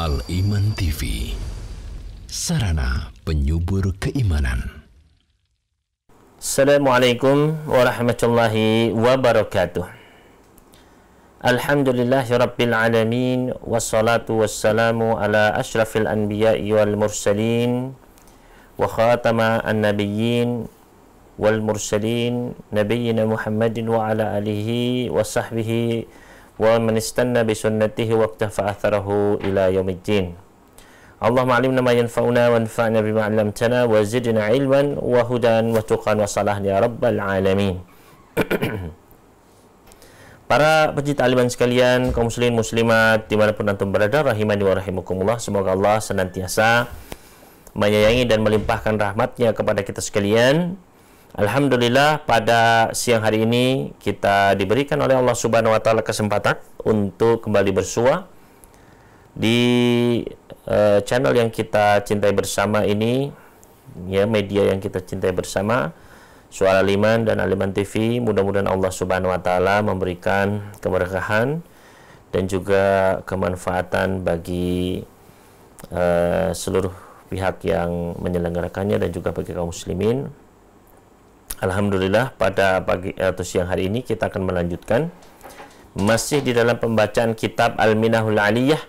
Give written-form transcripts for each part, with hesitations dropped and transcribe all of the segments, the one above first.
Al-Iman TV, sarana penyubur keimanan. Assalamualaikum warahmatullahi wabarakatuh. Alhamdulillahi rabbil alamin, wassalatu wassalamu ala ashrafil anbiya'i wal mursalin wa khatama an-nabiyyin wal mursalin nabiyyina Muhammadin wa ala alihi wa sahbihi wa man istanna bi sunnatihi wa iktafa atharahu ila yaumiddin. Allahumma 'allimna ma yanfa'una wanfa'na bima 'allamtana wa zidna 'ilman wa hudan wa tuqan wa salahan ya rabbal alamin. Para pecinta aliman sekalian, kaum muslimin muslimat dimanapun antum berada, rahimani wa rahimakumullah, semoga Allah senantiasa menyayangi dan melimpahkan rahmatnya kepada kita sekalian. Alhamdulillah, pada siang hari ini kita diberikan oleh Allah Subhanahu wa taala kesempatan untuk kembali bersua di channel yang kita cintai bersama ini, ya, media yang kita cintai bersama, Suara Aliman dan Aliman TV. Mudah-mudahan Allah Subhanahu wa taala memberikan keberkahan dan juga kemanfaatan bagi seluruh pihak yang menyelenggarakannya dan juga bagi kaum muslimin. Alhamdulillah, pada pagi atau siang hari ini kita akan melanjutkan masih di dalam pembacaan kitab Al-Minahul Aliyah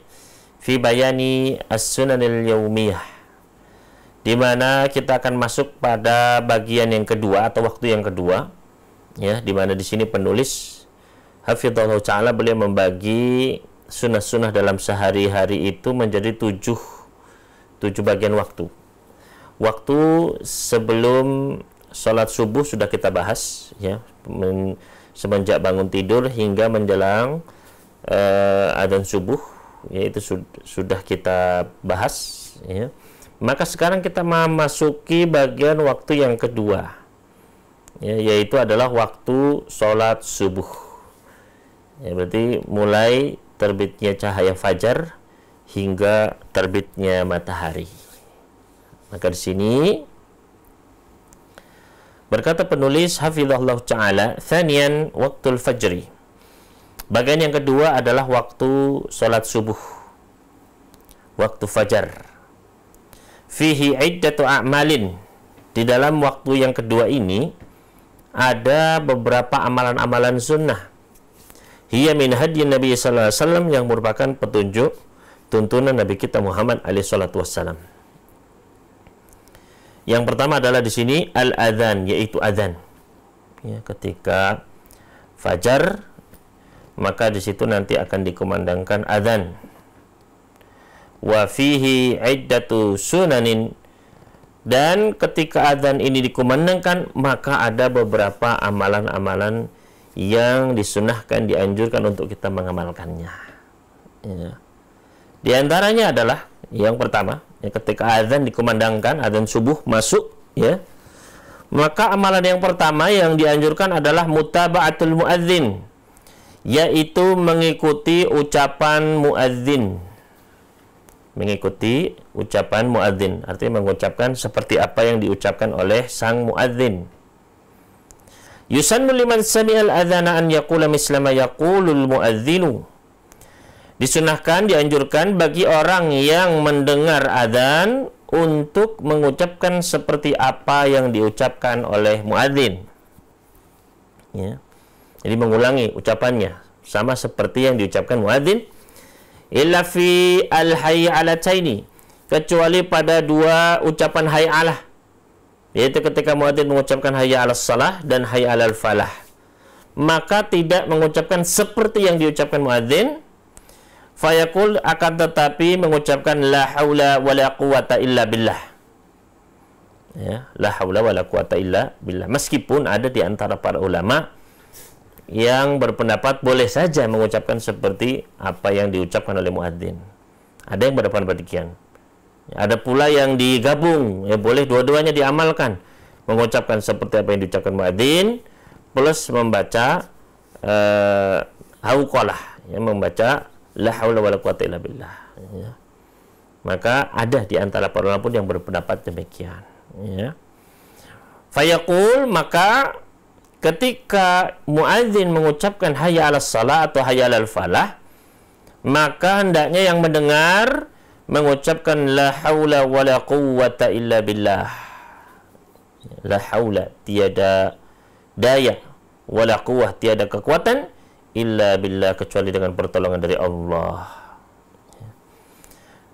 fi Bayani As-Sunanil Yaumiyah, di mana kita akan masuk pada bagian yang kedua atau waktu yang kedua, ya, di mana di sini penulis hafizallahu taala beliau membagi sunnah-sunnah dalam sehari-hari itu menjadi tujuh bagian waktu. Waktu sebelum sholat subuh sudah kita bahas, ya, semenjak bangun tidur hingga menjelang adzan subuh, yaitu sudah kita bahas, ya. Maka sekarang kita memasuki bagian waktu yang kedua, ya, yaitu adalah waktu sholat subuh, ya, berarti mulai terbitnya cahaya fajar hingga terbitnya matahari. Maka di sini berkata penulis hafizahullah ta'ala, thaniyan waktul fajri. Bagian yang kedua adalah waktu sholat subuh, waktu fajar. Fihi iddatu a'malin. Di dalam waktu yang kedua ini ada beberapa amalan-amalan sunnah. Hiya min hadyin Nabi sallallahu alaihi wasallam, yang merupakan petunjuk tuntunan Nabi kita Muhammad alaihi salatu wassalam. Yang pertama adalah di sini al-adzan, yaitu adzan. Ya, ketika fajar maka di situ nanti akan dikumandangkan adzan. Wa fihi iddatu sunanin, dan ketika adzan ini dikumandangkan maka ada beberapa amalan-amalan yang disunahkan, dianjurkan untuk kita mengamalkannya. Ya. Di antaranya adalah yang pertama, ya, ketika azan dikumandangkan, azan subuh masuk, ya, maka amalan yang pertama yang dianjurkan adalah mutaba'atul muadzin, yaitu mengikuti ucapan muadzin. Mengikuti ucapan muadzin artinya mengucapkan seperti apa yang diucapkan oleh sang muadzin. Yusannu liman sami'al adzana an yaqula misla ma yaqulul muadzinu. Disunahkan, dianjurkan bagi orang yang mendengar adzan untuk mengucapkan seperti apa yang diucapkan oleh muadzin. Ya. Jadi mengulangi ucapannya sama seperti yang diucapkan muadzin. Illa fi al-hayy 'alataini, kecuali pada dua ucapan hayy 'alah, yaitu ketika muadzin mengucapkan hayya 'alas shalah dan hayya 'alal falah, maka tidak mengucapkan seperti yang diucapkan muadzin. Fayaqul, akan tetapi mengucapkan la haula wala quwata illa billah. Ya, la haula wala quwata illa billah. Meskipun ada di antara para ulama yang berpendapat boleh saja mengucapkan seperti apa yang diucapkan oleh muadzin. Ada yang berpendapat demikian. Ada pula yang digabung, ya, boleh dua-duanya diamalkan. Mengucapkan seperti apa yang diucapkan muadzin plus membaca hauqalah, ya, membaca la haula wala quwata illa billah, ya. Maka ada di antara para ulama pun yang berpendapat demikian, ya. Fayaqul, maka ketika muadzin mengucapkan hayya 'alas shalah atau hayya 'alal falah, maka hendaknya yang mendengar mengucapkan la haula wala quwwata illa billah. La haula, tiada daya, wala quwwah, tiada kekuatan, illa billah, kecuali dengan pertolongan dari Allah.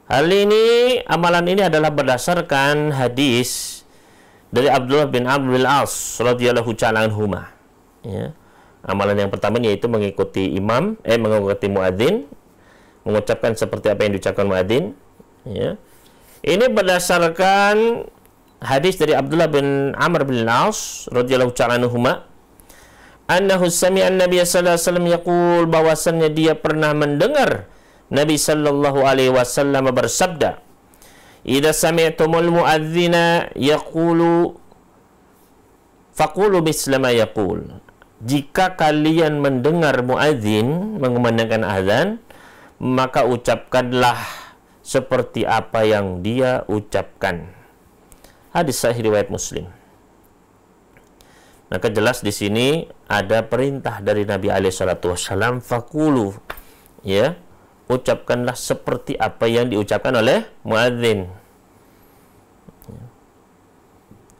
Hal ini, amalan ini adalah berdasarkan hadis dari Abdullah bin Amr bin Al-As radhiyallahu ta'ala anhuma. Ya. Amalan yang pertama yaitu mengikuti mengikuti muadzin, mengucapkan seperti apa yang diucapkan muadzin. Ya. Ini berdasarkan hadis dari Abdullah bin Amr bin Al-As radhiyallahu ta'ala anhuma, annahu sami'a an-nabiy sallallahu alaihi wasallam yaqul, bahwasannya dia pernah mendengar Nabi sallallahu alaihi wasallam bersabda, "Idza sami'tumul muadzina yaqulu faqulu misla ma yaqul." Jika kalian mendengar muadzin mengumandangkan azan, maka ucapkanlah seperti apa yang dia ucapkan. Hadis sahih riwayat Muslim. Maka jelas di sini ada perintah dari Nabi alaihi salatu wasallam, faqulu, ya, ucapkanlah seperti apa yang diucapkan oleh muadzin.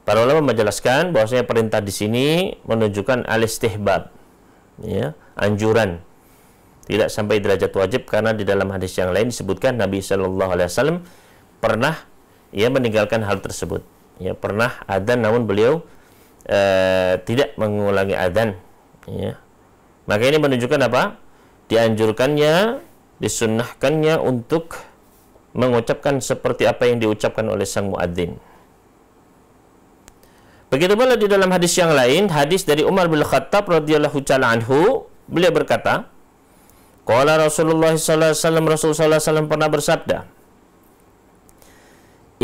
Para ulama menjelaskan bahwasanya perintah di sini menunjukkan al-istihbab, ya, anjuran, tidak sampai derajat wajib, karena di dalam hadis yang lain disebutkan Nabi Shallallahu Alaihi Wasallam pernah meninggalkan hal tersebut. Ya, pernah adzan namun beliau tidak mengulangi adzan. Ya. Maka ini menunjukkan apa? Dianjurkannya, disunnahkannya untuk mengucapkan seperti apa yang diucapkan oleh sang muadzin. Begitu pula di dalam hadis yang lain, hadis dari Umar bin Khattab radhiyallahu ta'ala anhu, beliau berkata, qala Rasulullah sallallahu alaihi wasallam, Rasul sallallahu alaihi wasallam pernah bersabda,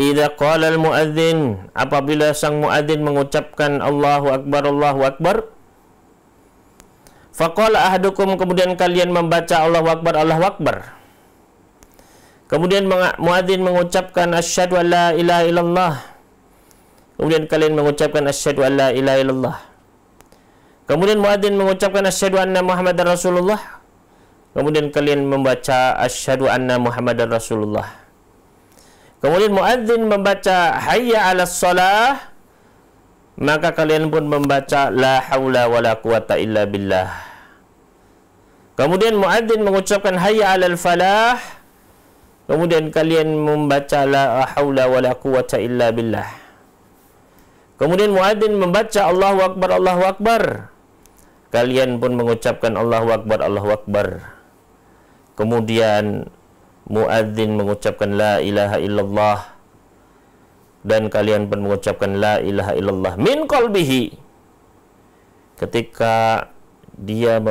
idza qala al-muadzin, apabila sang muadzin mengucapkan Allahu akbar, faqala ahadukum, kemudian kalian membaca Allahu akbar. Kemudian muadzin mengucapkan asyhadu an la ilaha illallah. Kemudian kalian mengucapkan asyhadu an la ilaha illallah. Kemudian muadzin mengucapkan asyhadu anna Muhammadar Rasulullah. Kemudian kalian membaca asyhadu anna Muhammadar Rasulullah. Kemudian muadzin membaca hayya 'alas shalah, maka kalian pun membaca la haula wala quwata illa billah. Kemudian muadzin mengucapkan hayya 'alal falah, kemudian kalian membaca la haula wala quwata illa billah. Kemudian muadzin membaca Allahu akbar, kalian pun mengucapkan Allahu akbar. Kemudian muadzin mengucapkan la ilaha illallah, dan kalian pun mengucapkan la ilaha illallah min qalbihi, ketika dia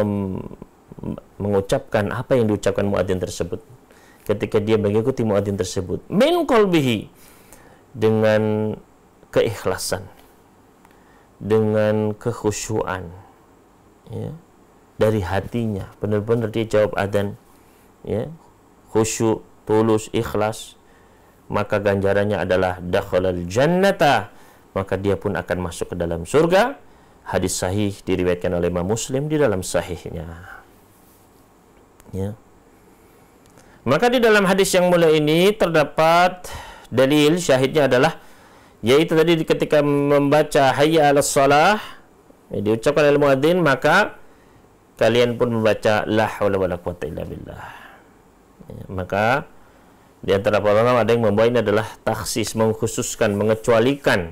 mengucapkan apa yang diucapkan muadzin tersebut, ketika dia mengikuti muadzin tersebut, min qalbihi, dengan keikhlasan, dengan kekhusyuan, ya, dari hatinya, benar-benar dia jawab adzan, ya, khusyuk, tulus, ikhlas, maka ganjarannya adalah dakhalal jannata, maka dia pun akan masuk ke dalam surga. Hadis sahih diriwayatkan oleh Imam Muslim di dalam sahihnya. Ya. Maka di dalam hadis yang mulia ini terdapat dalil, syahidnya adalah, yaitu tadi ketika membaca hayya 'alas shalah, diucapkan oleh muadzin, maka kalian pun membaca la haula wala quwata illa billah. Ya, maka di antara para ulama ada yang membawa ini adalah takhsis, mengkhususkan, mengecualikan,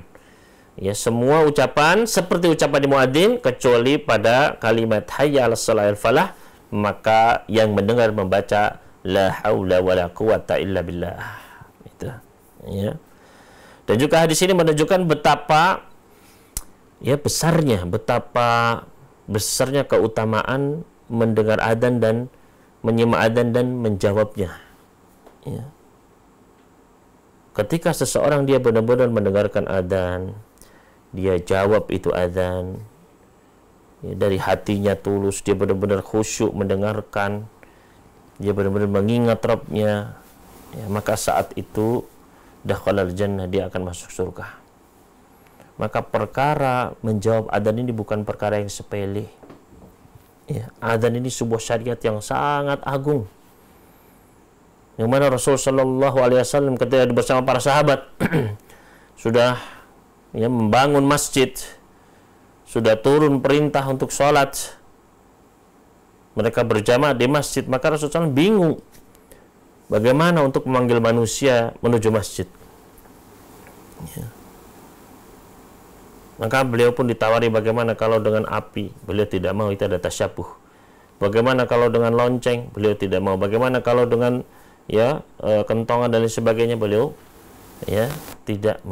ya, semua ucapan seperti ucapan di muadzin kecuali pada kalimat hayya 'alas shalah al falah, maka yang mendengar membaca la haula wala quwata illa billah. Itu, ya. Dan juga hadis ini menunjukkan betapa besarnya keutamaan mendengar adzan dan menyimak adzan dan menjawabnya. Ya. Ketika seseorang dia benar-benar mendengarkan adzan, dia jawab itu adzan, ya, dari hatinya tulus, dia benar-benar khusyuk mendengarkan, dia benar-benar mengingat Rabbnya, ya, maka saat itu dakhalal jannah, dia akan masuk surga. Maka perkara menjawab adzan ini bukan perkara yang sepele. Ya, adzan ini sebuah syariat yang sangat agung. Yang mana Rasul Shallallahu Alaihi Wasallam ketika bersama para sahabat sudah membangun masjid, sudah turun perintah untuk sholat, mereka berjamaah di masjid, maka Rasulullah SAW bingung bagaimana untuk memanggil manusia menuju masjid. Maka beliau pun ditawari bagaimana kalau dengan api, beliau tidak mau, itu ada tasyabuh. Bagaimana kalau dengan lonceng, beliau tidak mau. Bagaimana kalau dengan kentongan dan lain sebagainya, beliau tidak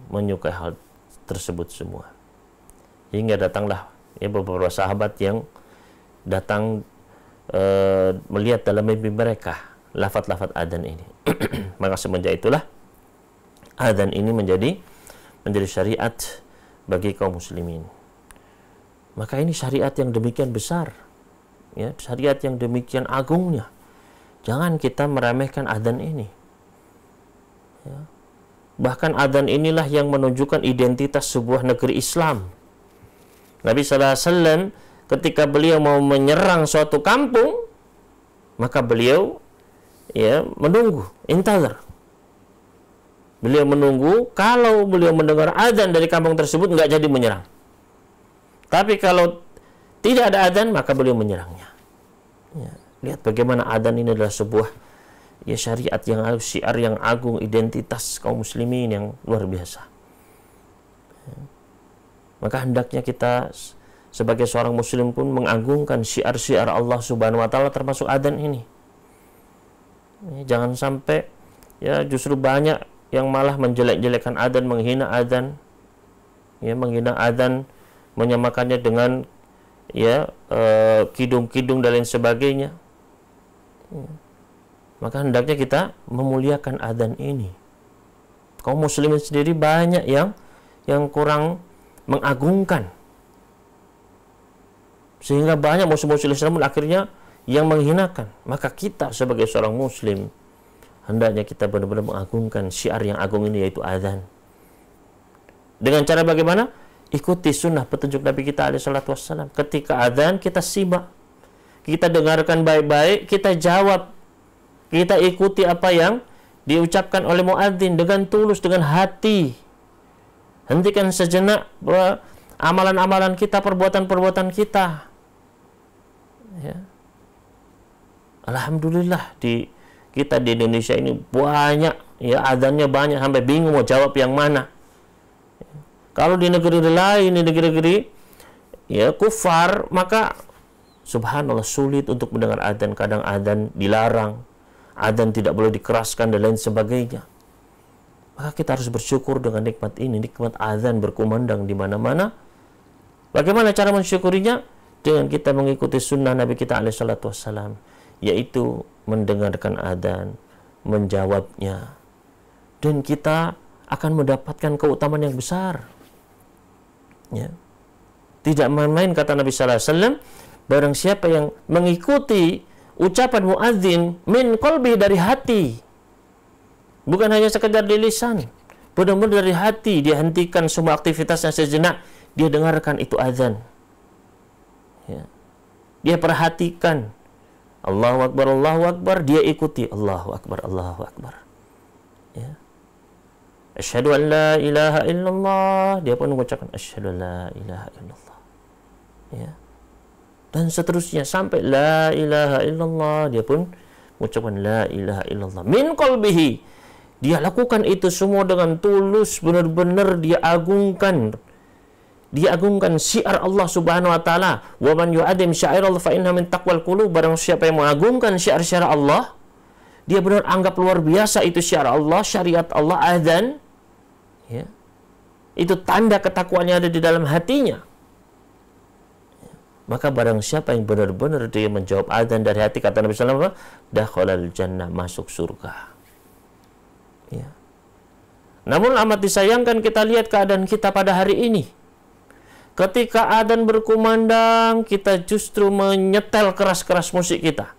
menyukai hal tersebut semua. Hingga datanglah beberapa sahabat yang datang melihat dalam mimpi mereka lafaz-lafaz adzan ini. Maka semenjak itulah adzan ini menjadi syariat bagi kaum muslimin. Maka ini syariat yang demikian besar, syariat yang demikian agungnya. Jangan kita meremehkan adzan ini. Bahkan adzan inilah yang menunjukkan identitas sebuah negeri Islam. Nabi sallallahu alaihi wasallam ketika beliau mau menyerang suatu kampung, maka beliau menunggu, intazar. Beliau menunggu, kalau beliau mendengar adzan dari kampung tersebut nggak jadi menyerang. Tapi kalau tidak ada adzan, maka beliau menyerangnya. Lihat bagaimana adzan ini adalah sebuah syariat yang syiar yang agung, identitas kaum muslimin yang luar biasa. Maka hendaknya kita sebagai seorang muslim pun mengagungkan syiar-syiar Allah Subhanahu wa taala termasuk adzan ini. Jangan sampai justru banyak yang malah menjelek-jelekan adzan, menghina adzan. Menghina adzan, menyamakannya dengan kidung-kidung dan lain sebagainya. Maka hendaknya kita memuliakan adzan ini. Kaum muslimin sendiri banyak yang kurang mengagungkan, sehingga banyak musuh-musuh Islam akhirnya yang menghinakan. Maka kita sebagai seorang muslim hendaknya kita benar-benar mengagungkan syiar yang agung ini, yaitu adzan. Dengan cara bagaimana? Ikuti sunnah petunjuk Nabi kita alaihi salatu wassalam. Ketika adzan kita simak, kita dengarkan baik-baik, kita jawab, kita ikuti apa yang diucapkan oleh muadzin dengan tulus, dengan hati. Hentikan sejenak amalan-amalan kita, perbuatan-perbuatan kita. Alhamdulillah kita di Indonesia ini banyak adzannya banyak sampai bingung mau jawab yang mana. Kalau di negeri lain, di negeri-negeri kufar, maka subhanallah sulit untuk mendengar adzan. Kadang adzan dilarang, adzan tidak boleh dikeraskan dan lain sebagainya. Maka kita harus bersyukur dengan nikmat ini, nikmat adzan berkumandang di mana-mana. Bagaimana cara mensyukurinya? Dengan kita mengikuti sunnah Nabi kita alaihi salatu wassalam, yaitu mendengarkan adzan, menjawabnya, dan kita akan mendapatkan keutamaan yang besar. Tidak main-main kata Nabi sallallahu alaihi wasallam, barang siapa yang mengikuti ucapan muadzin min qalbi, dari hati, bukan hanya sekedar di lisan, benar-benar dari hati, dia hentikan semua aktivitasnya sejenak, dia dengarkan itu azan. Dia perhatikan Allahu Akbar, dia ikuti Allahu Akbar, Allahu Akbar. Asyhadu an la ilaha illallah, dia pun mengucapkan asyhadu an la ilaha illallah. Dan seterusnya sampai la ilaha illallah, dia pun mengucapkan la ilaha illallah min qalbihi. Dia lakukan itu semua dengan tulus, benar-benar dia agungkan syiar Allah Subhanahu wa taala. Wa man yu'adim syairallah fa inna min taqwal qulub. Barang siapa yang mengagungkan syiar-syiar Allah, dia benar anggap luar biasa itu syiar Allah, syariat Allah, adzan. Itu tanda ketakwaan yang ada di dalam hatinya. Maka barang siapa yang benar-benar dia menjawab adzan dari hati, kata Nabi sallallahu alaihi wasallam, dakhalal jannah, masuk surga. Namun amat disayangkan kita lihat keadaan kita pada hari ini. Ketika adzan berkumandang, kita justru menyetel keras-keras musik kita.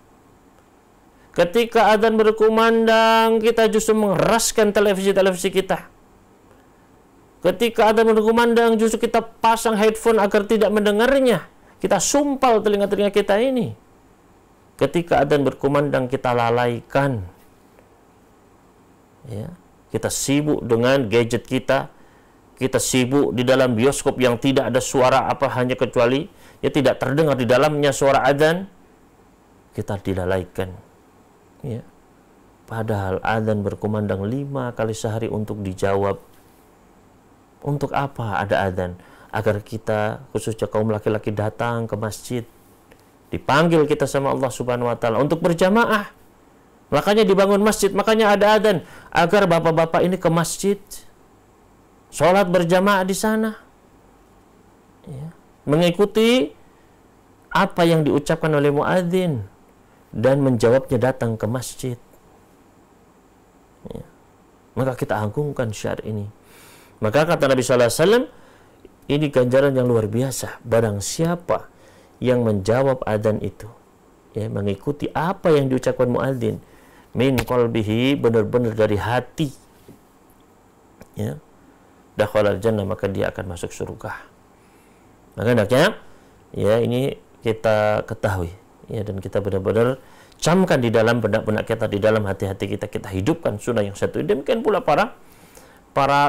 Ketika adzan berkumandang, kita justru mengeraskan televisi-televisi kita. Ketika adzan berkumandang, justru kita pasang headphone agar tidak mendengarnya. Kita sumpal telinga-telinga kita ini. Ketika adzan berkumandang, kita lalaikan Ya, kita sibuk dengan gadget kita, kita sibuk di dalam bioskop yang tidak ada suara apa hanya kecuali ya tidak terdengar di dalamnya suara adzan, kita dilalaikan. Ya. Padahal adzan berkumandang 5 kali sehari untuk dijawab. Untuk apa ada adzan? Agar kita, khususnya kaum laki-laki, datang ke masjid. Dipanggil kita sama Allah Subhanahu wa taala untuk berjamaah. Makanya dibangun masjid, makanya ada adzan agar bapak-bapak ini ke masjid, sholat berjamaah di sana, ya, mengikuti apa yang diucapkan oleh muadzin dan menjawabnya datang ke masjid. Ya. Maka kita agungkan syiar ini. Maka kata Nabi Sallallahu Alaihi Wasallam, ini ganjaran yang luar biasa. Barang siapa yang menjawab adzan itu, ya, mengikuti apa yang diucapkan muadzin, min qalbihi, benar-benar dari hati, ya, dakhalal jannah, maka dia akan masuk surga. Maka hendaknya ya ini kita ketahui, ya, dan kita benar-benar camkan di dalam benak-benak kita, di dalam hati-hati kita, kita hidupkan sunnah yang satu. Demikian pula para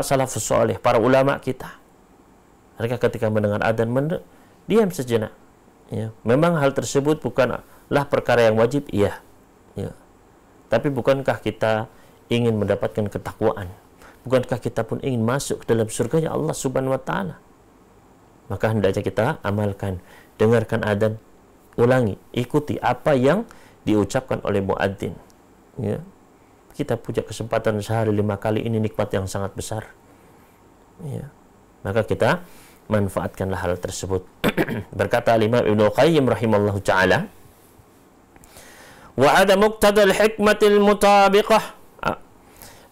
salafus saleh, para ulama kita. Mereka ketika mendengar adzan diam sejenak. Ya, memang hal tersebut bukanlah perkara yang wajib, iya. Ya. Tapi bukankah kita ingin mendapatkan ketakwaan? Bukankah kita pun ingin masuk ke dalam surganya Allah Subhanahu wa taala? Maka hendaknya kita amalkan, dengarkan adzan, ulangi, ikuti apa yang diucapkan oleh muadzin. Ya. Kita punya kesempatan sehari 5 kali, ini nikmat yang sangat besar. Ya. Maka kita manfaatkanlah hal tersebut. Berkata Imam Ibnu Qayyim rahimallahu taala, wa ada muqtadal hikmatil mutabiqah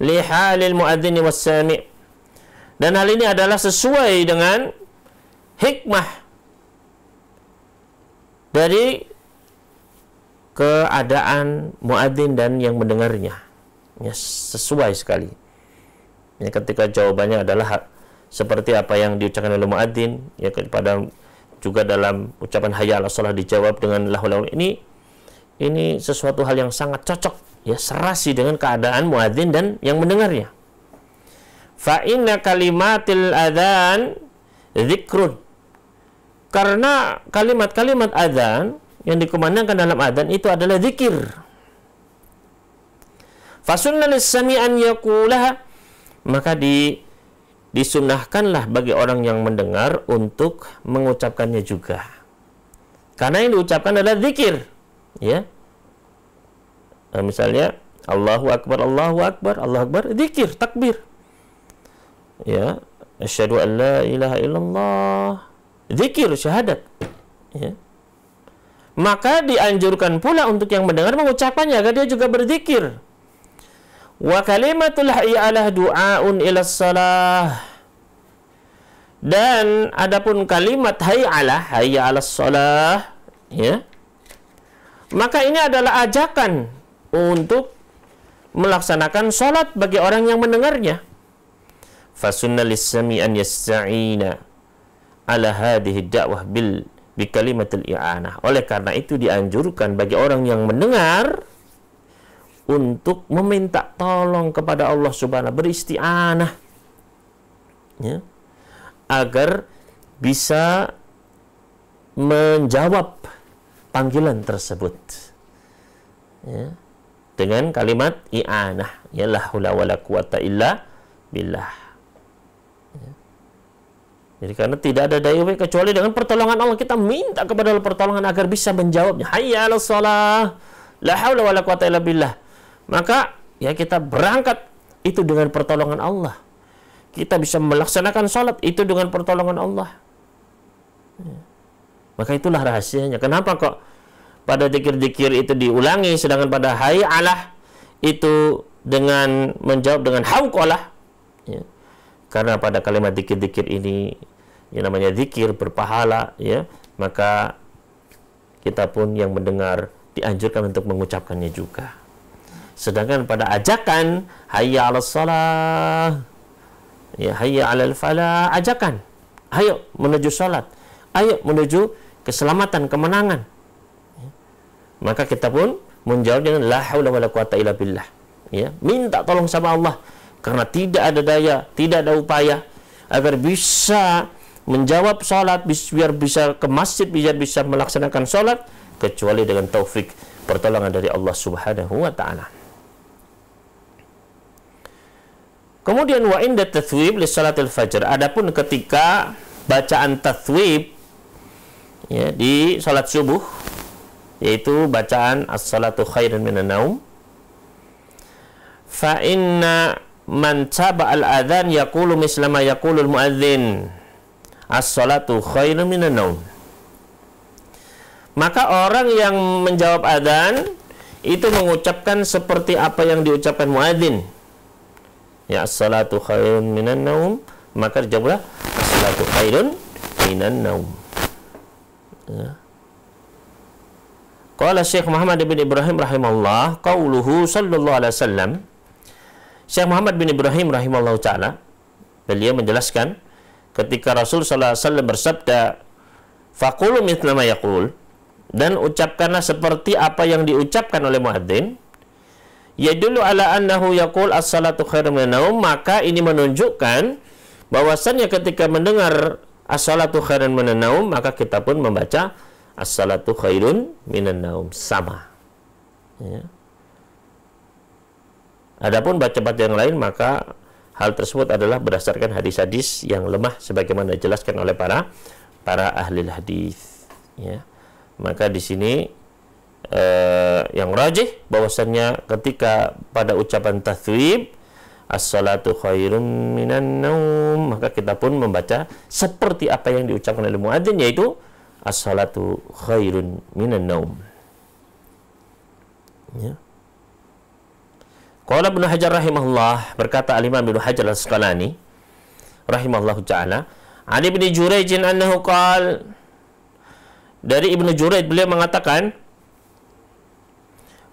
li halil muadzin was sami'. Dan hal ini adalah sesuai dengan hikmah dari keadaan muadzin dan yang mendengarnya. Ya, sesuai sekali. Ya, ketika jawabannya adalah seperti apa yang diucapkan oleh muadzin, ya, kepada juga dalam ucapan hayya 'alas shalah dijawab dengan la haula. Ini sesuatu hal yang sangat cocok, ya, serasi dengan keadaan muadzin dan yang mendengarnya. Fa inna kalimatil adzan dzikrun. Karena kalimat-kalimat adzan yang dikumandangkan dalam adzan itu adalah zikir. Fasunna lis-sami' an yaqulaha, maka disunnahkanlah bagi orang yang mendengar untuk mengucapkannya juga. Karena yang diucapkan adalah zikir. Ya, nah, misalnya Allahu Akbar, Allahu Akbar, Allahu Akbar, zikir, takbir. Ya, asyhadu an la ilaha illallah, zikir, syahadat. Ya. Maka dianjurkan pula untuk yang mendengar mengucapkannya agar dia juga berzikir. Wa kalimatul hayya 'alah du'aun ila shalah. Dan adapun kalimat hayya 'alas shalah, ya, maka ini adalah ajakan untuk melaksanakan sholat bagi orang yang mendengarnya. Fasunna lis-sami' an yasta'ina ala hadhihi da'wah bi kalimatil i'anah. Oleh karena itu dianjurkan bagi orang yang mendengar untuk meminta tolong kepada Allah Subhanahu, beristi'anah, ya, agar bisa menjawab panggilan tersebut, ya, dengan kalimat i'anah, ya, la haula wala quwata illa billah. Ya. Jadi karena tidak ada daya kecuali dengan pertolongan Allah, kita minta kepada Allah pertolongan agar bisa menjawabnya. Hayya 'alas shalah, la haula wala quwata illa billah. Maka ya kita berangkat itu dengan pertolongan Allah. Kita bisa melaksanakan salat itu dengan pertolongan Allah. Ya. Maka itulah rahasianya. Kenapa kok pada zikir-zikir itu diulangi, sedangkan pada hayya 'alah itu dengan menjawab dengan hauqalah. Ya. Karena pada kalimat zikir-zikir ini yang namanya zikir berpahala, ya, maka kita pun yang mendengar dianjurkan untuk mengucapkannya juga. Sedangkan pada ajakan hayya 'alas shalah, ya, hayya 'alal falah, ajakan, ayo menuju salat, ayo menuju keselamatan, kemenangan. Maka kita pun menjawab dengan la haula wala quwata illa billah. ya, minta tolong sama Allah, karena tidak ada daya, tidak ada upaya agar bisa menjawab sholat, biar bisa ke masjid, biar bisa melaksanakan sholat, kecuali dengan taufik pertolongan dari Allah Subhanahu wa ta'ala. Kemudian wa inda tathwib li salatil fajr, adapun ketika bacaan tathwib, ya, di salat subuh, yaitu bacaan as-salatu khairun minan naum, fa inna man taba al-adhan yaqulu misla ma yaqulu al-muadzin as-salatu khairun minan naum. Maka orang yang menjawab adzan itu mengucapkan seperti apa yang diucapkan muadzin, ya, as-salatu khairun minan naum, maka dijawablah as-salatu khairun minan naum. Ya. Qala Syekh Muhammad bin Ibrahim rahimahullah, qauluhu sallallahu alaihi wasallam. Syekh Muhammad bin Ibrahim rahimahullah ta'ala, beliau menjelaskan ketika Rasul sallallahu alaihi wasallam bersabda, faqulu mithla ma yaqul, dan ucapkanlah seperti apa yang diucapkan oleh muadzin, yadullu ala annahu yaqul as-salatu khairun minan naum, maka ini menunjukkan bahwasannya ketika mendengar as-salatu khairun minan naum, maka kita pun membaca as-salatu khairun minan naum, sama, ya. Adapun baca-baca yang lain, maka hal tersebut adalah berdasarkan hadis-hadis yang lemah sebagaimana dijelaskan oleh para ahli hadis, ya. Maka di sini yang rajih bahwasannya ketika pada ucapan tathwib as-salatu khairun minan naum, maka kita pun membaca seperti apa yang diucapkan oleh muadzin, yaitu as-salatu khairun minan naum, ya. Qala Ibnu Hajar rahimahullah, berkata Al-Imam Ibnu Hajar Al-Asqalani rahimahullahu ta'ala, Ali bin Jurayj annahu qala, dari Ibnu Jurayj beliau mengatakan,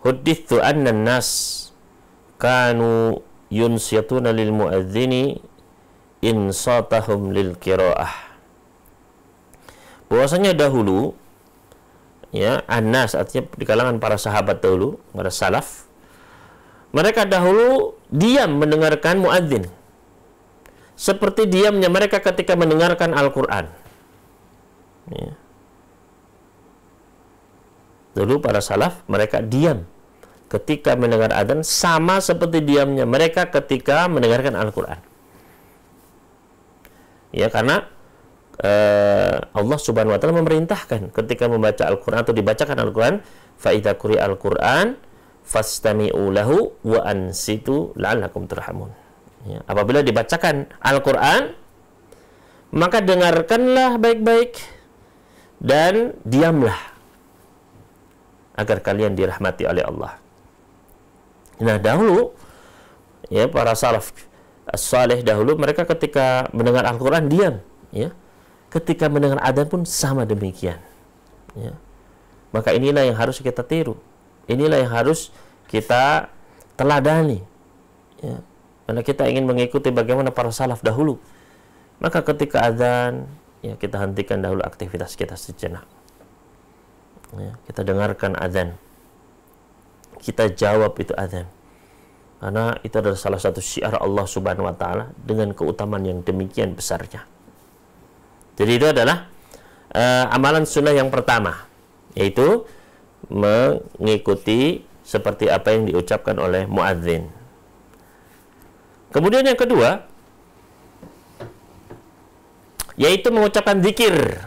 huddithu anna an-nas kanu yunsituna lil muadzini insatahum lil qiraah. Bahwasanya dahulu, ya, an-nas artinya di kalangan para sahabat dahulu, para salaf, mereka dahulu diam mendengarkan muadzin seperti diamnya mereka ketika mendengarkan Al-Qur'an, ya. Dulu para salaf mereka diam ketika mendengar adzan sama seperti diamnya mereka ketika mendengarkan Al-Qur'an, ya, karena Allah Subhanahu wa ta'ala memerintahkan ketika membaca Al-Qur'an atau dibacakan Al-Qur'an, fa idza quri'a Al-Qur'an fastami'u lahu wa ansitu la'allakum turhamun, ya, apabila dibacakan Al-Qur'an maka dengarkanlah baik-baik dan diamlah agar kalian dirahmati oleh Allah. Nah, dahulu, ya, para salaf as-salih dahulu mereka ketika mendengar Al-Qur'an diam, ya. Ketika mendengar adzan pun sama demikian, ya. Maka inilah yang harus kita tiru, inilah yang harus kita teladani, ya. Karena kita ingin mengikuti bagaimana para salaf dahulu, maka ketika adzan, ya, kita hentikan dahulu aktivitas kita sejenak, ya. Kita dengarkan adzan, kita jawab itu adzan, karena itu adalah salah satu syiar Allah Subhanahu wa ta'ala dengan keutamaan yang demikian besarnya. Jadi itu adalah amalan sunnah yang pertama, yaitu mengikuti seperti apa yang diucapkan oleh muadzin. Kemudian yang kedua, yaitu mengucapkan zikir,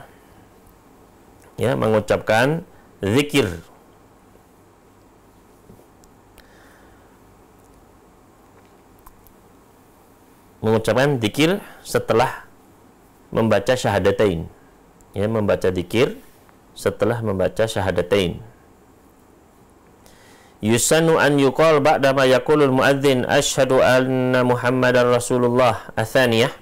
ya, mengucapkan zikir. Mengucapkan zikir setelah membaca syahadatain, ya, membaca zikir setelah membaca syahadatain. Yusannu an yuqal ba'da ma yaqulul muadzin asyhadu anna Muhammadar Rasulullah atsaniyah.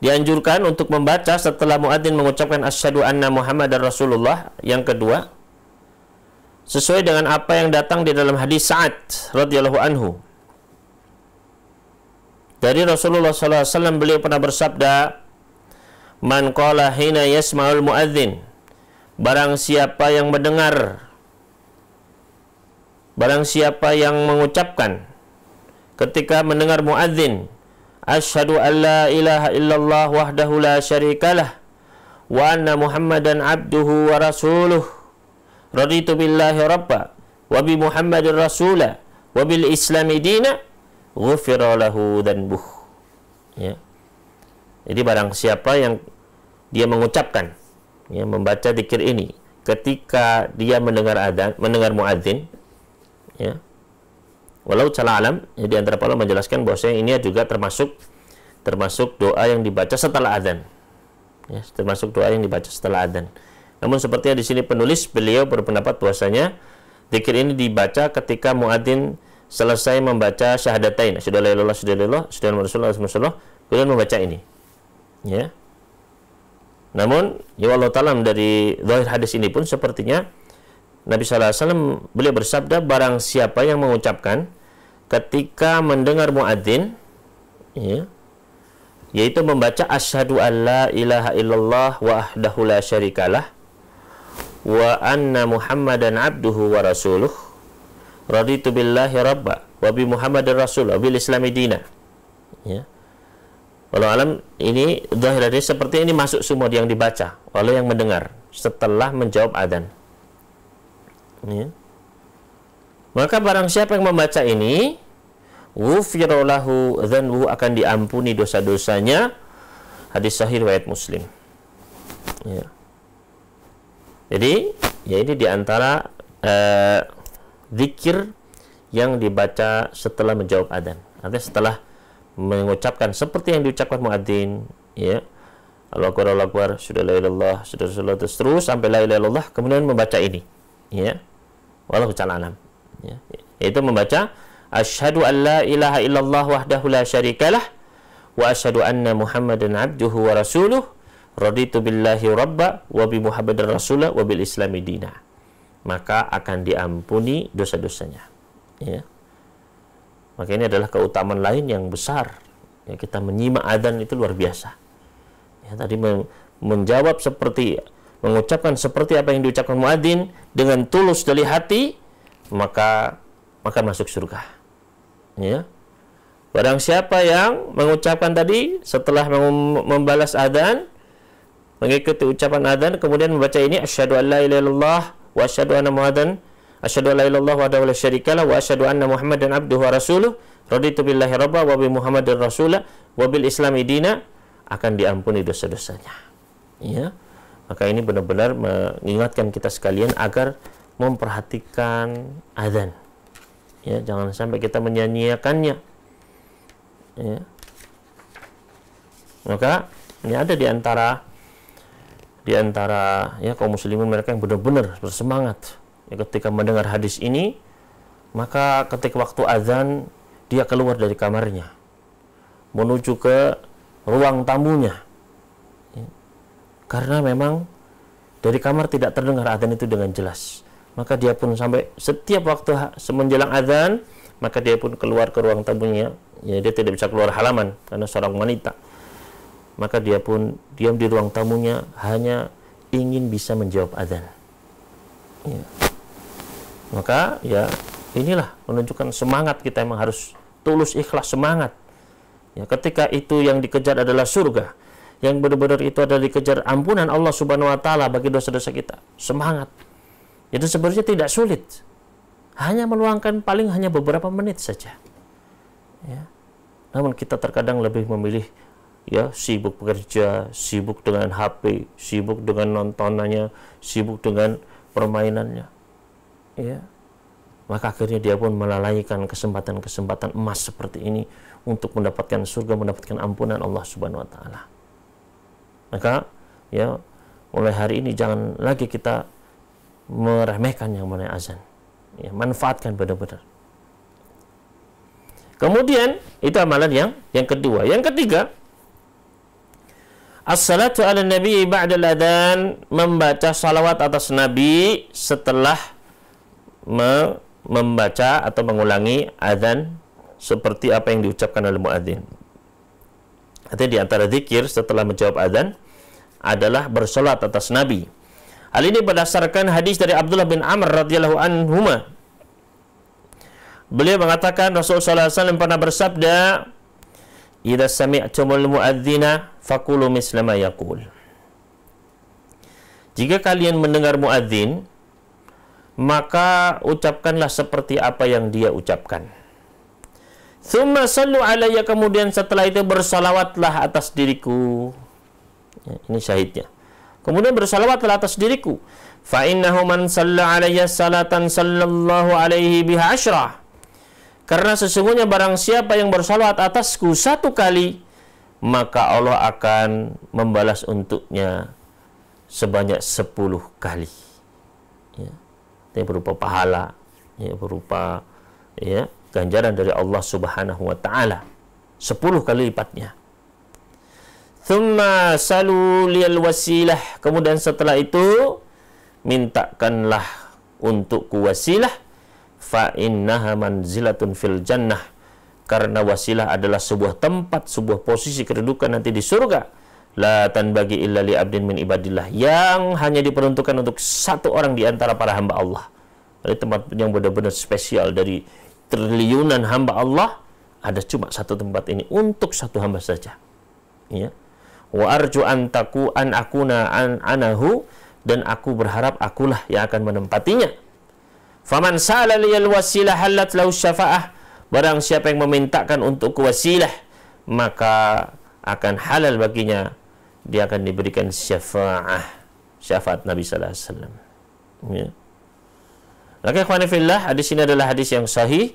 Dianjurkan untuk membaca setelah muadzin mengucapkan asyhadu anna Muhammadar Rasulullah yang kedua, sesuai dengan apa yang datang di dalam hadis Sa'ad radhiyallahu anhu. Dari Rasulullah SAW, beliau pernah bersabda, man qala hina yasma'ul muadzin, barang siapa yang mendengar barang siapa yang mengucapkan ketika mendengar muadzin, asyhadu an la ilaha illallah wahdahu la syarikalah wa anna muhammadan abduhu wa rasuluh raditu billahi rabba wa bi muhammadin rasula wa bil islami dina ghufira lahu dhanbuh. Ya. Jadi barang siapa yang dia mengucapkan, ya, membaca zikir ini ketika dia mendengar adzan, mendengar muadzin, ya. Walau ta'ala alam, ya, di antara para ulama menjelaskan bahwasanya ini juga termasuk doa yang dibaca setelah adzan. Ya, termasuk doa yang dibaca setelah adzan. Namun sepertinya di sini penulis beliau berpendapat bahwasanya zikir ini dibaca ketika muadzin selesai membaca syahadatain, asyhadu an la ilaha illallah, asyhadu anna Rasulullah, kemudian membaca ini. Ya. Namun, ya Allah ta'ala dari zahir hadis ini pun sepertinya Nabi sallallahu alaihi wasallam beliau bersabda, barang siapa yang mengucapkan ketika mendengar muadzin, ya, yaitu membaca asyhadu an la ilaha illallah wahdahu la syarikalah wa anna muhammadan abduhu wa rasuluh raditu billahi rabba wa bi muhammadin rasul wa bil islami dina. Ya. Walau alam, ini zahir hadis seperti ini masuk semua yang dibaca oleh yang mendengar setelah menjawab adzan. Ya. Maka barang siapa yang membaca ini, ghufira lahu dzanbuhu, akan diampuni dosa-dosanya. Hadis sahih riwayat Muslim. Ya. Jadi, ya ini diantara zikir yang dibaca setelah menjawab adzan. Artinya setelah mengucapkan seperti yang diucapkan muadzin, ya, Allahu akbar, Allahu akbar, sudah la ilaha illallah, sudah Rasulullah, terus sampai la ilaha illallah, kemudian membaca ini, ya, wallahu ta'ala alam, ya, yaitu membaca asyhadu an la ilaha illallah wahdahu la syarikalah wa asyhadu anna muhammadan abduhu wa rasuluh raditu billahi rabba wa bi muhammadin rasulah wa bil islami dina. Maka akan diampuni dosa-dosanya, ya. Maka ini adalah keutamaan lain yang besar. Ya, kita menyimak adzan itu luar biasa. Ya, tadi menjawab seperti, mengucapkan seperti apa yang diucapkan muadzin dengan tulus dari hati, maka akan masuk surga. Ya. Barang siapa yang mengucapkan tadi setelah membalas adzan, mengikuti ucapan adzan, kemudian membaca ini asyhadu an la ilaha illallah wa asyhadu anna muhammadan, asyhadu an la ilaha illallah wahdahu la syarikalah wa asyhadu anna muhammadan abduhu wa rasuluh raditu billahi rabba wa bi muhammadin rasulah wa bil islami dina, akan diampuni dosa-dosanya. Ya. Maka ini benar-benar mengingatkan kita sekalian agar memperhatikan adzan. Ya, jangan sampai kita menyanyiakannya. Ya. Maka ini ada di antara ya kaum muslimin mereka yang benar-benar bersemangat. Ya, ketika mendengar hadis ini, maka ketika waktu azan dia keluar dari kamarnya menuju ke ruang tamunya, ya. Karena memang dari kamar tidak terdengar azan itu dengan jelas. Maka dia pun sampai setiap waktu semenjelang azan, maka dia pun keluar ke ruang tamunya. Ya, dia tidak bisa keluar halaman karena seorang wanita. Maka dia pun diam di ruang tamunya hanya ingin bisa menjawab azan. Ya. Maka ya inilah menunjukkan semangat kita, memang harus tulus, ikhlas, semangat. Ya, ketika itu yang dikejar adalah surga, yang benar-benar itu adalah dikejar ampunan Allah Subhanahu wa taala bagi dosa-dosa kita. Semangat. Itu sebenarnya tidak sulit. Hanya meluangkan paling hanya beberapa menit saja. Ya. Namun kita terkadang lebih memilih ya sibuk bekerja, sibuk dengan HP, sibuk dengan nontonannya, sibuk dengan permainannya. Ya. Maka akhirnya dia pun melalaikan kesempatan-kesempatan emas seperti ini untuk mendapatkan surga, mendapatkan ampunan Allah Subhanahu wa taala. Maka ya mulai hari ini jangan lagi kita meremehkan yang namanya azan. Ya, manfaatkan benar-benar. Kemudian itu amalan yang kedua. Yang ketiga, as-salatu ala nabi ba'dal adzan, membaca salawat atas nabi setelah membaca atau mengulangi adzan seperti apa yang diucapkan oleh muadzin. Artinya di antara zikir setelah menjawab adzan adalah bersolat atas nabi. Hal ini berdasarkan hadis dari Abdullah bin Amr radhiyallahu anhuma. Beliau mengatakan, Rasulullah SAW pernah bersabda, "Idza sami'tumul mu'adzina faqulu misla ma yaqul." Jika kalian mendengar muadzin, maka ucapkanlah seperti apa yang dia ucapkan. Tsumma sallu alayya, kemudian setelah itu bersalawatlah atas diriku. Ya, ini syahidnya. Kemudian bersalawatlah atas diriku. Fa innahu man shalla alayya salatan sallallahu alaihi biha asyrah. Karena sesungguhnya barang siapa yang bersalawat atasku 1 kali, maka Allah akan membalas untuknya sebanyak 10 kali. Ya. Ini berupa pahala, ya, berupa ya, ganjaran dari Allah Subhanahu wa taala 10 kali lipatnya. Tsumma salu liyal wasilah, kemudian setelah itu mintakanlah untukku wasilah, fa innaha manzilatun fil jannah, karena wasilah adalah sebuah tempat, sebuah posisi kedudukan nanti di surga. La tanbagi illa li abdin min ibadillah, yang hanya diperuntukkan untuk 1 orang di antara para hamba Allah. Jadi tempat yang benar-benar spesial dari triliunan hamba Allah, ada cuma 1 tempat ini untuk 1 hamba saja. Ya. Wa arju an akuna anahu, dan aku berharap akulah yang akan menempatinya. Faman sa'ala liyal wasilah halat lahu syafa'ah, barang siapa yang memintakan untuk wasilah, maka akan halal baginya, dia akan diberikan syafaat Nabi sallallahu alaihi wasallam. Ya. Maka ikhwani fillah, hadis ini adalah hadis yang sahih,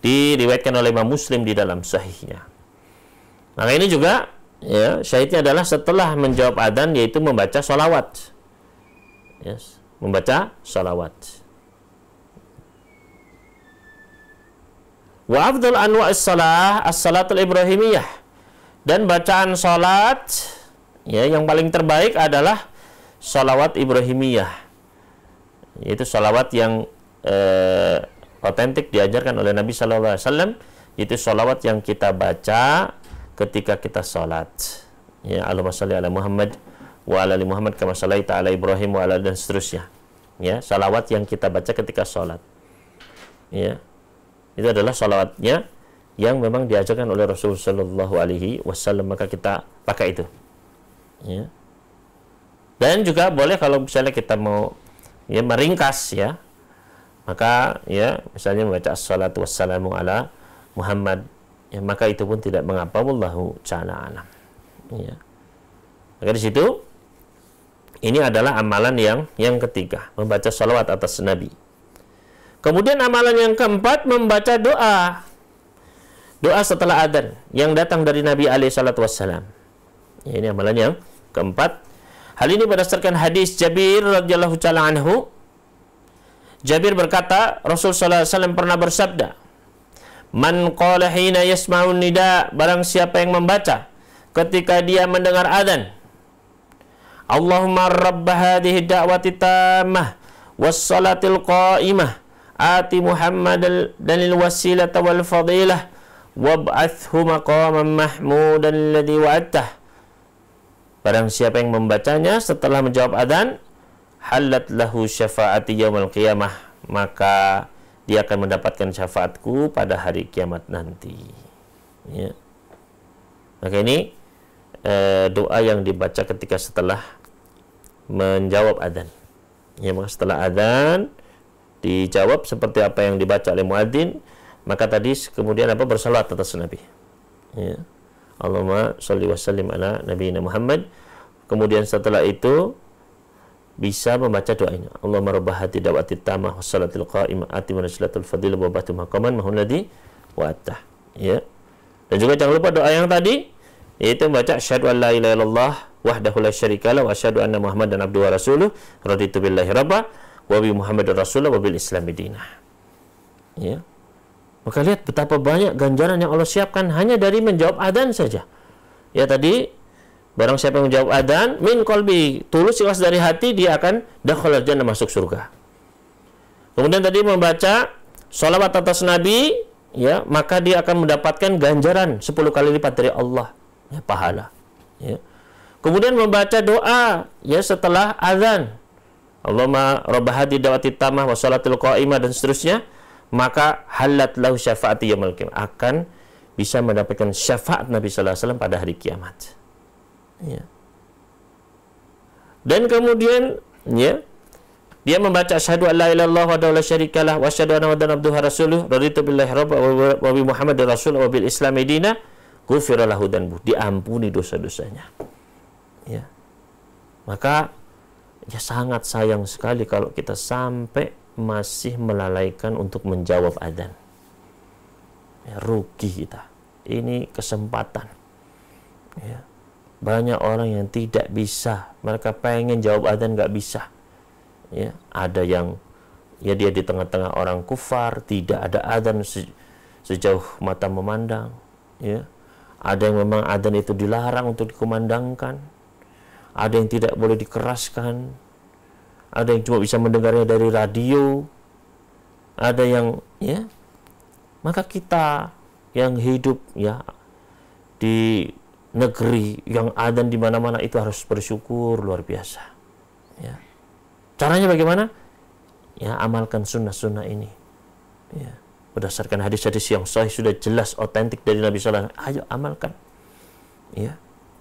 diriwayatkan oleh Imam Muslim di dalam sahihnya. Maka ini juga ya, syahidnya adalah setelah menjawab adzan, yaitu membaca sholawat. Yes, membaca sholawat. Wa afdal anwa'is shalah as-salatul ibrahimiyah, dan bacaan salat ya yang paling terbaik adalah sholawat ibrahimiyah, yaitu sholawat yang otentik diajarkan oleh Nabi Sallallahu Alaihi Wasallam, itu sholawat yang kita baca ketika kita sholat. Ya, Allahumma sholli ala Muhammad wa ala ali Muhammad kama shallaita ala Ibrahim wa ala, dan seterusnya. Ya, sholawat yang kita baca ketika sholat. Ya, itu adalah sholawatnya yang memang diajarkan oleh Rasulullah Sallallahu Alaihi Wasallam, maka kita pakai itu. Ya. Dan juga boleh kalau misalnya kita mau ya meringkas ya, maka ya misalnya membaca as-salatu wassalamu ala Muhammad, ya, maka itu pun tidak mengapa, wallahu ta'ala alam. Ya. Maka di situ ini adalah amalan yang ketiga, membaca salawat atas Nabi. Kemudian amalan yang keempat, membaca doa. Doa setelah adzan yang datang dari Nabi alaihi salatu wassalam. Ya, ini amalan yang keempat. Hal ini berdasarkan hadis Jabir radhiyallahu ta'ala anhu. Jabir berkata, Rasul sallallahu alaihi wasallam pernah bersabda, "Man qala hina yasma'un nida", barang siapa yang membaca ketika dia mendengar adzan, "Allahumma rabb hadhihi da'wati tammah was salatil qa'imah ati Muhammadal danil wasilata wal fadilah wab'athhu maqaman mahmudan alladhi wa'adtah." Barang siapa yang membacanya setelah menjawab adzan, halat lahu syafaati yaumil qiyamah, maka dia akan mendapatkan syafaatku pada hari kiamat nanti. Ya. Maka ini doa yang dibaca ketika setelah menjawab adzan. Ya, maka setelah adzan dijawab seperti apa yang dibaca oleh muadzin, maka tadi kemudian apa, bersalawat atas Nabi. Ya. Allahumma sholli wa sallim ala nabiyina Muhammad. Kemudian setelah itu bisa membaca doa ini, Allahumma rabb hadhihi da'wati tammah was salatil qa'imah ati manzilatul fadilah wa ba'tu maqaman mahmudin wa attah. Ya. Dan juga jangan lupa doa yang tadi, yaitu membaca asyhadu an la ilaha illallah wahdahu la syarikalah wa asyhadu anna Muhammadan abduhu wa rasuluh raditu billahi rabba wa bi Muhammadin rasulullah wa bil islami dinah. Ya. Maka lihat betapa banyak ganjaran yang Allah siapkan hanya dari menjawab adzan saja. Ya, tadi barang siapa yang menjawab adzan min qalbi, tulus ikhlas dari hati, dia akan dakhala jannah, masuk surga. Kemudian tadi membaca sholawat atas Nabi, ya, maka dia akan mendapatkan ganjaran 10 kali lipat dari Allah, ya, pahala. Ya. Kemudian membaca doa ya setelah adzan, Allahumma rabb hadhihi da'wati tammah wa salatil qa'imah, dan seterusnya, maka halat lahu syafaati yaumil qiyamah, akan bisa mendapatkan syafaat Nabi sallallahu alaihi wasallam pada hari kiamat. Ya. Dan kemudian dia membaca asyhadu an la ilaha illallah wa la syarikalah wa asyhadu anna muhammadan abduhu wa rasuluh raditu billahi rabban wa bi muhammadin rasul wa bil islam dina ghufira lahu dzanbuh, diampuni dosa-dosanya. Ya. Maka ya sangat sayang sekali kalau kita sampai masih melalaikan untuk menjawab adzan. Ya, rugi kita. Ini kesempatan. Ya. Banyak orang yang tidak bisa, mereka pengen jawab adzan nggak bisa. Ya, ada yang dia di tengah-tengah orang kufar, tidak ada adzan sejauh mata memandang. Ya. Ada yang memang adzan itu dilarang untuk dikumandangkan. Ada yang tidak boleh dikeraskan. Ada yang cuma bisa mendengarnya dari radio. Ada yang maka kita yang hidup di negeri yang adzan di mana-mana itu harus bersyukur luar biasa. Ya. Caranya bagaimana? Ya, amalkan sunnah-sunnah ini. Ya. Berdasarkan hadis-hadis yang sahih sudah jelas otentik dari Nabi sallallahu alaihi wasallam. Ayo amalkan. Ya.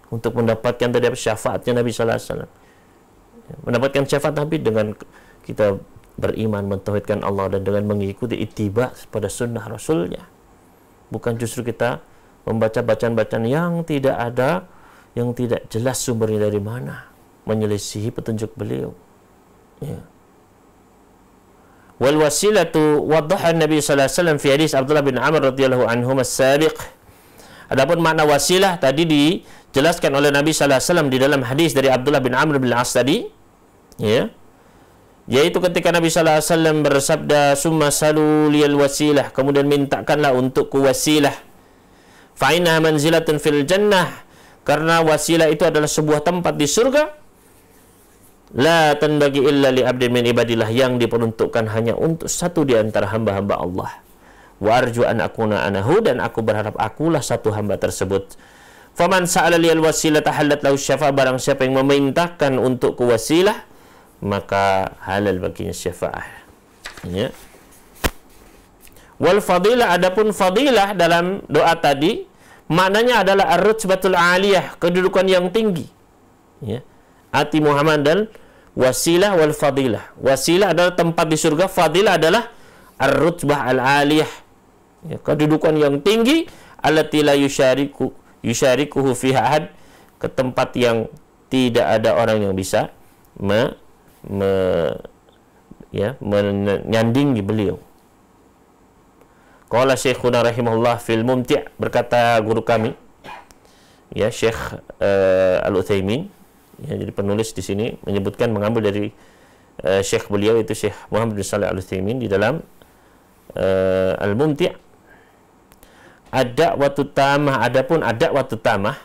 Untuk mendapatkan tadi syafaatnya Nabi sallallahu alaihi wasallam. Ya. Mendapatkan syafaat Nabi dengan kita beriman, mentauhidkan Allah dan dengan mengikuti ittiba pada sunnah Rasulnya. Bukan justru kita membaca bacaan-bacaan yang tidak ada, yang tidak jelas sumbernya dari mana, menyelisihi petunjuk beliau. Ya. Wal wasilatu waddaha Nabi sallallahu alaihi wasallam fi hadis Abdullah bin Amr radhiyallahu anhu as-sabiq. Adapun makna wasilah tadi dijelaskan oleh Nabi sallallahu alaihi wasallam di dalam hadis dari Abdullah bin Amr bin As tadi, ya. Yaitu ketika Nabi sallallahu alaihi wasallam bersabda summa salu liyal wasilah, kemudian mintakanlah untukku wasilah. Fa inna manzilatun fil jannah, karena wasilah itu adalah sebuah tempat di surga. La tanbagi illa li abdin min ibadillah, yang diperuntukkan hanya untuk satu di antara hamba-hamba Allah. Wa arju an akuna anahu, dan aku berharap akulah satu hamba tersebut. Faman sa'ala liyal wasilah tahallat lahu syafa'a, barang siapa yang memintakan untukku wasilah, maka halal baginya syafaat. Ya. Wal fadilah, adapun fadilah dalam doa tadi maknanya adalah ar-rutbatul aliyah, kedudukan yang tinggi. Ya. Ati Muhammad dan wasilah wal fadilah. Wasilah adalah tempat di surga, fadilah adalah ar-rutbah al-aliyah. Ya, kedudukan yang tinggi, allati la yusyarikuhu fiha ahad, ke tempat yang tidak ada orang yang bisa menyandingi beliau. Qala Syekhuna rahimahullah fil Mumti', berkata guru kami, ya Syekh Al-Utsaimin, ya, jadi penulis di sini menyebutkan mengambil dari Syekh beliau itu Syekh Muhammad bin Shalih Al-Utsaimin di dalam Al-Mumti', ad-da'watu tamah, adapun ad-da'watu tamah,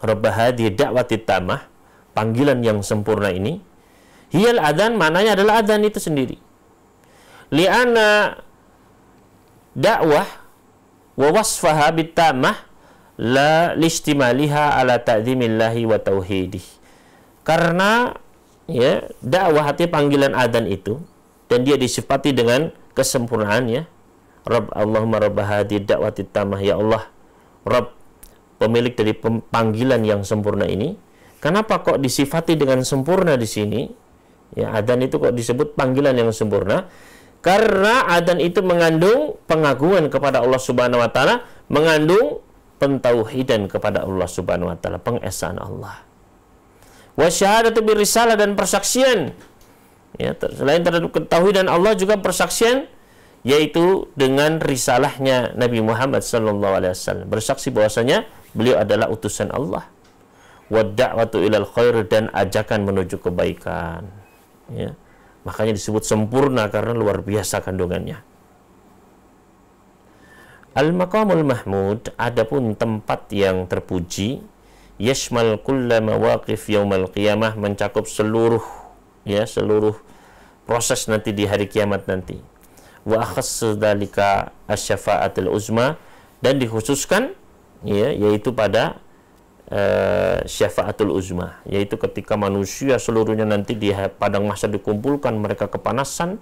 rabb hadhihi da'wati tamah, panggilan yang sempurna ini, hiyal adzan, maknanya adalah adzan itu sendiri. Li'anna dakwah wa wasfaha bitamah la listimaliha ala ta'zimillahi wa tauhidih. Karena ya, dakwah artinya panggilan adzan itu, dan dia disifati dengan kesempurnaan, ya. Rabb Allahumma rabb hadhihi da'wati tamah, ya Allah, Rabb, pemilik dari panggilan yang sempurna ini. Kenapa kok disifati dengan sempurna di sini? Ya, adzan itu kok disebut panggilan yang sempurna? Karena adzan itu mengandung pengagungan kepada Allah Subhanahu wa taala, mengandung pentauhidan kepada Allah Subhanahu wa taala, pengesaan Allah. Wa syahadatu birisalah, dan persaksian. Ya, selain terhadap ketauhidan Allah juga persaksian, yaitu dengan risalahnya Nabi Muhammad sallallahu alaihi wasallam, bersaksi bahwasanya beliau adalah utusan Allah. Wa da'watu ilal khair, dan ajakan menuju kebaikan. Ya. Makanya disebut sempurna karena luar biasa kandungannya. Al-maqamul mahmud, adapun tempat yang terpuji, yashmal kulla mawaqif yaumal qiyamah, mencakup seluruh proses nanti di hari kiamat nanti. Wa akhassu dzalika asy-syafa'atul uzma, dan dikhususkan yaitu pada syafa'atul uzma, yaitu ketika manusia seluruhnya nanti di padang mahsyar dikumpulkan, mereka kepanasan,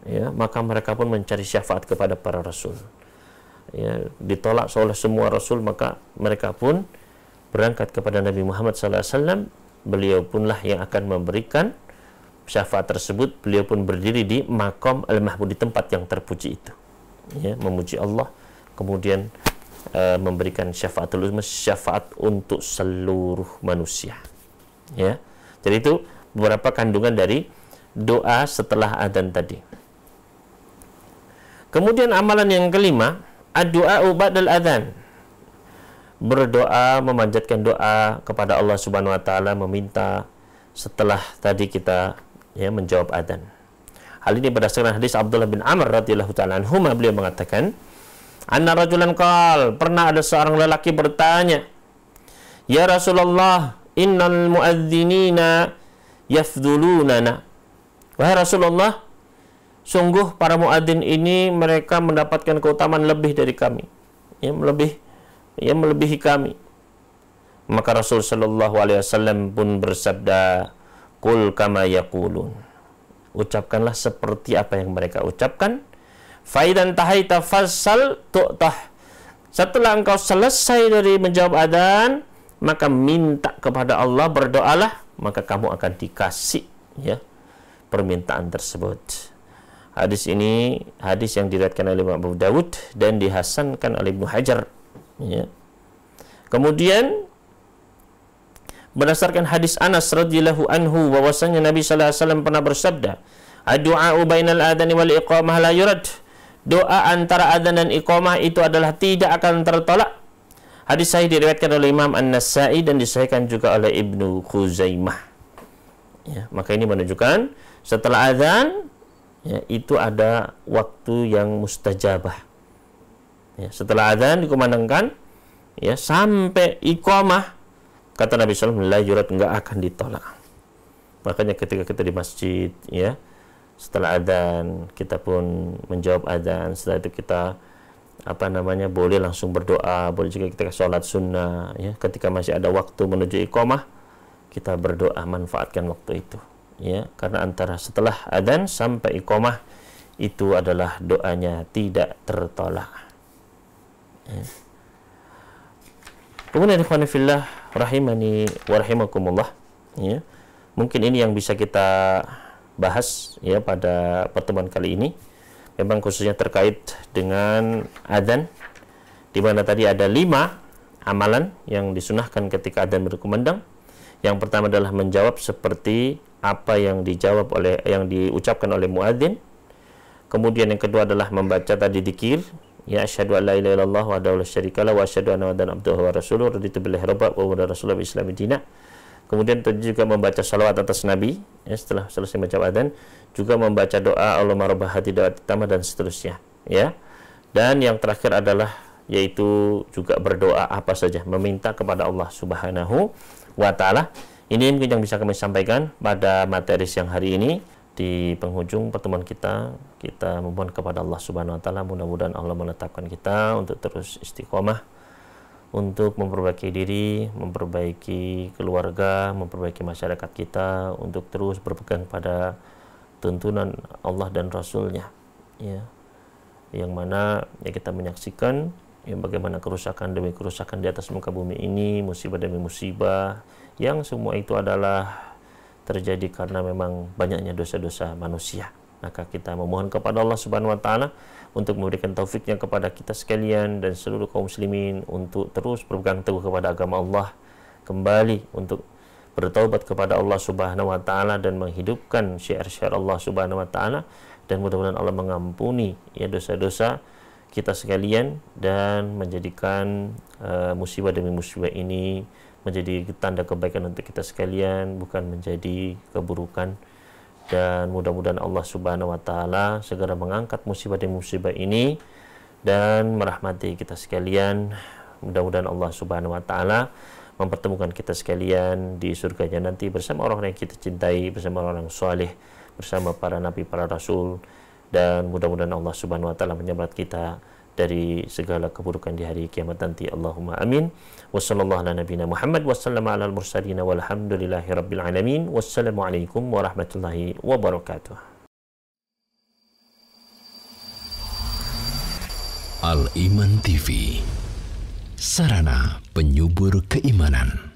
ya, maka mereka pun mencari syafaat kepada para rasul. Ya, ditolak oleh semua rasul, maka mereka pun berangkat kepada Nabi Muhammad SAW. Beliau punlah yang akan memberikan syafaat tersebut. Beliau pun berdiri di maqam al-mahmud, di tempat yang terpuji itu, ya, memuji Allah, kemudian memberikan syafaatul uzma, syafaat untuk seluruh manusia. Ya, jadi itu beberapa kandungan dari doa setelah adzan tadi. Kemudian amalan yang kelima, ad-du'a ba'dal adzan. Berdoa, memanjatkan doa kepada Allah Subhanahu wa taala, meminta setelah tadi kita, ya, menjawab adzan. Hal ini berdasarkan hadis Abdullah bin Amr radhiyallahu taala anhuma, beliau mengatakan, anna rajulan qal, pernah ada seorang lelaki bertanya, ya Rasulullah, innal muadzinina yafdulunana. Wahai Rasulullah, sungguh para muadzin ini mereka mendapatkan keutamaan lebih dari kami, ya, melebihi kami. Maka Rasul sallallahu alaihi wasallam pun bersabda, qul kama yaqulun, ucapkanlah seperti apa yang mereka ucapkan. Faidan tahaita fasal tu'tah. Setelah engkau selesai dari menjawab adzan, maka minta kepada Allah, berdoalah, maka kamu akan dikasih, ya, permintaan tersebut. Hadis ini hadis yang diriwayatkan oleh Imam Abu Dawud dan dihasankan oleh Ibnu Hajar, ya. Kemudian berdasarkan hadis Anas radhiyallahu anhu, bahwasanya Nabi sallallahu alaihi wasallam pernah bersabda, ad-du'a bainal adzani wal iqamah la yurad. Doa antara adzan dan iqamah itu adalah tidak akan tertolak. Hadis sahih diriwayatkan oleh Imam An-Nasa'i dan disahihkan juga oleh Ibnu Khuzaimah. Ya, maka ini menunjukkan setelah adzan, ya, itu ada waktu yang mustajabah. Ya, setelah adzan dikumandangkan, ya, sampai iqamah, kata Nabi SAW, la yurad, enggak akan ditolak. Makanya ketika kita di masjid, ya, setelah adzan kita pun menjawab adzan, setelah itu kita boleh langsung berdoa, boleh juga kita sholat sunnah, ya. Ketika masih ada waktu menuju iqamah, kita berdoa, manfaatkan waktu itu, ya, karena antara setelah adzan sampai iqamah itu adalah doanya tidak tertolak, ya. Kemudian ikhwan fillah rahimani wa rahimakumullah, ya, mungkin ini yang bisa kita bahas, ya, pada pertemuan kali ini, memang khususnya terkait dengan adzan, di mana tadi ada 5 amalan yang disunahkan ketika adzan berkumandang. Yang pertama adalah menjawab seperti apa yang diucapkan oleh muadzin. Kemudian yang kedua adalah membaca tadi dzikir, ya, asyhadu an la ilaha illallah wahdahu la syarikalah wa asyhadu anna muhammadan abduhu wa rasuluhu raditu billahi rabban wa rasulullah islami dina. Kemudian juga membaca salawat atas Nabi, ya, setelah selesai menjawab adzan, juga membaca doa Allahumma rabb hadhihi da'wati tammah dan seterusnya, ya. Dan yang terakhir adalah yaitu juga berdoa apa saja, meminta kepada Allah Subhanahu wa taala. Ini mungkin yang bisa kami sampaikan pada materi siang hari ini. Di penghujung pertemuan kita memohon kepada Allah Subhanahu wa taala, mudah-mudahan Allah menetapkan kita untuk terus istiqomah, untuk memperbaiki diri, memperbaiki keluarga, memperbaiki masyarakat kita, untuk terus berpegang pada tuntunan Allah dan Rasul-Nya, ya, yang mana, ya, kita menyaksikan, ya, bagaimana kerusakan demi kerusakan di atas muka bumi ini, musibah demi musibah, yang semua itu adalah terjadi karena memang banyaknya dosa-dosa manusia. Maka kita memohon kepada Allah Subhanahu wa taala untuk memberikan taufiknya kepada kita sekalian dan seluruh kaum muslimin untuk terus berpegang teguh kepada agama Allah, kembali untuk bertaubat kepada Allah Subhanahu wa taala dan menghidupkan syiar-syiar Allah Subhanahu wa taala, dan mudah-mudahan Allah mengampuni, ya, dosa-dosa kita sekalian dan menjadikan musibah demi musibah ini menjadi tanda kebaikan untuk kita sekalian, bukan menjadi keburukan. Dan mudah-mudahan Allah Subhanahu wa taala segera mengangkat musibah demi musibah ini dan merahmati kita sekalian. Mudah-mudahan Allah Subhanahu wa taala mempertemukan kita sekalian di surganya nanti bersama orang-orang yang kita cintai, bersama orang-orang saleh, bersama para nabi, para rasul, dan mudah-mudahan Allah Subhanahu wa taala menyelamatkan kita dari segala keburukan di hari kiamat nanti. Allahumma amin. Wassallallahu ala nabiyina Muhammad wassalamu ala al-mursalin walhamdulillahi rabbil alamin. Wassalamualaikum warahmatullahi wabarakatuh. Al Iman TV, sarana penyubur keimanan.